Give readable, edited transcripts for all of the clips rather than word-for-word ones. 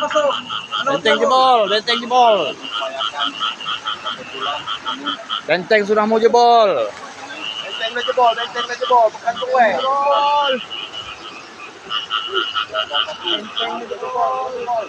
Benteng jebol, benteng jebol. Benteng sudah mau jebol. Benteng udah jebol, benteng udah jebol, bukan gue. Jebol. Benteng udah jebol.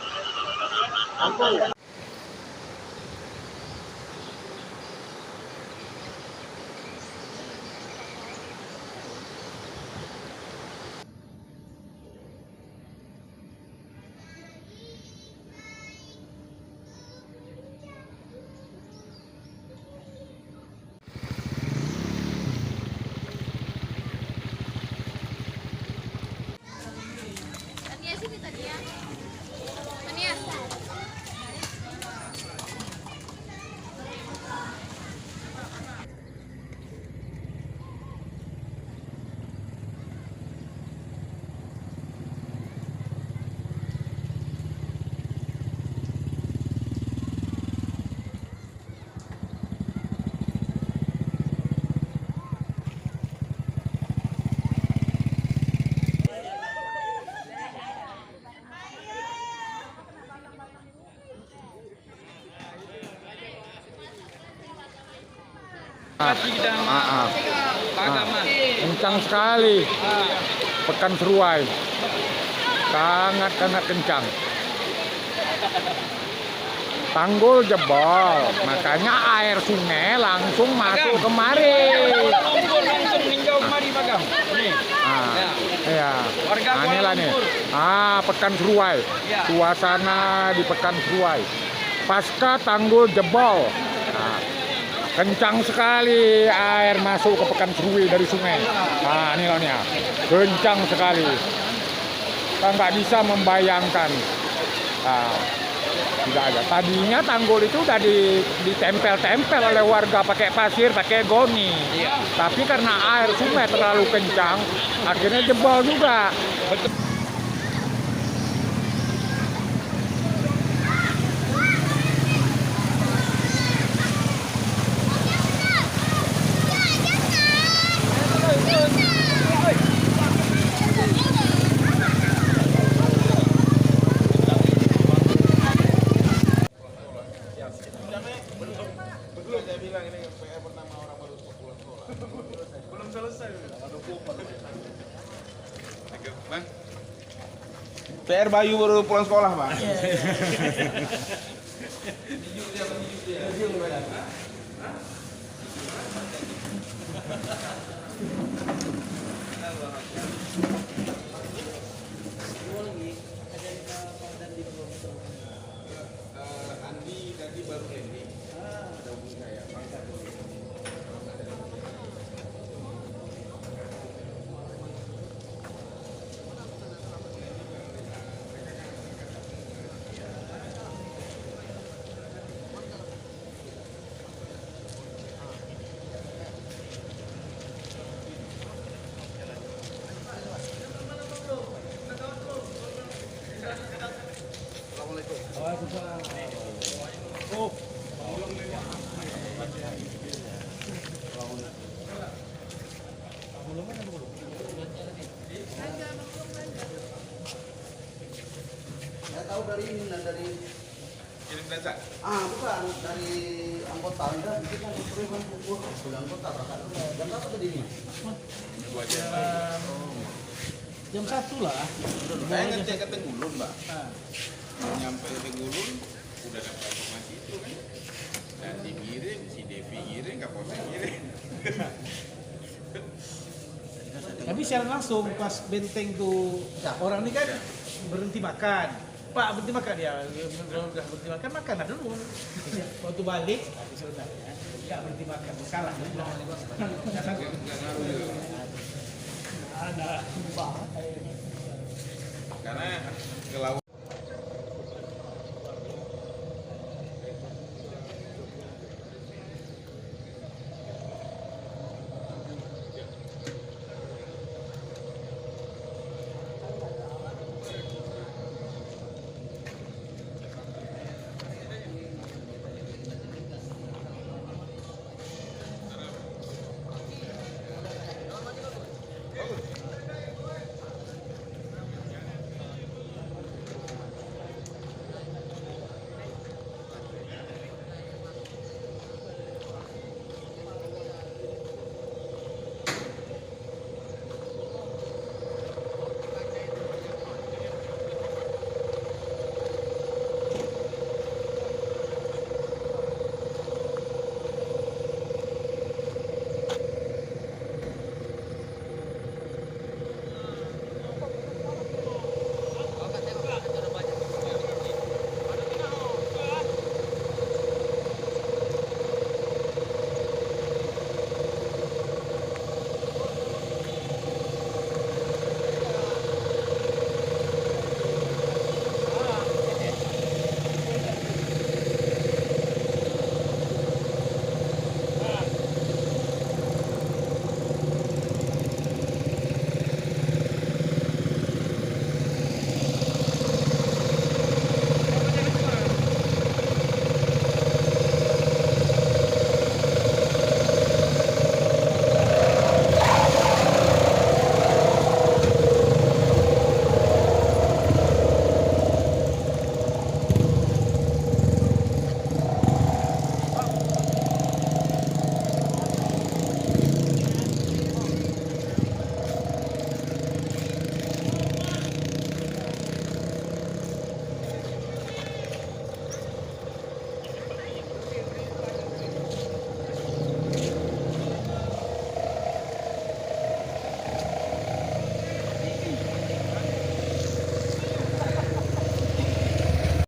Kencang sekali Pekan Seruai, sangat kencang. Tanggul jebol, makanya air sungai langsung masuk kemari. Langsung ninjau kemari Bagam. Nih. Iya. Warga inilah nih. Pekan Seruai. Suasana di Pekan Seruai. Pasca tanggul jebol. Kencang sekali air masuk ke Pekan Seruai dari sungai. Ini loh nih, kencang sekali. Kita nggak bisa membayangkan. Tidak ada. Tadinya tanggul itu udah ditempel-tempel oleh warga pakai pasir, pakai goni. Tapi karena air sungai terlalu kencang, akhirnya jebol juga. Betul. Belum selesai. Bang, PR Bayu baru pulang sekolah, Bang. Andi tadi baru landing. Ada hubungi saya. Saya tahu dari ini, dari Kirim data. bukan dari anggota Anda, kita sudah anggota berangkat. Jam berapa tadi ini? Jam 1 lah. Saya ngecek ke Tenggulun, Mbak. Nyampe ke Tenggulun, udah dapat informasi itu kan. Dan dikirim, si Devi ngirim, Kapolsek ngirim. Tapi secara langsung pas benteng tuh orang ini kan berhenti makan. Pak berhenti makan ya, udah berhenti makan makanlah dulu. Waktu balik, sebenarnya nggak berhenti makan, salah. Karena ke laut.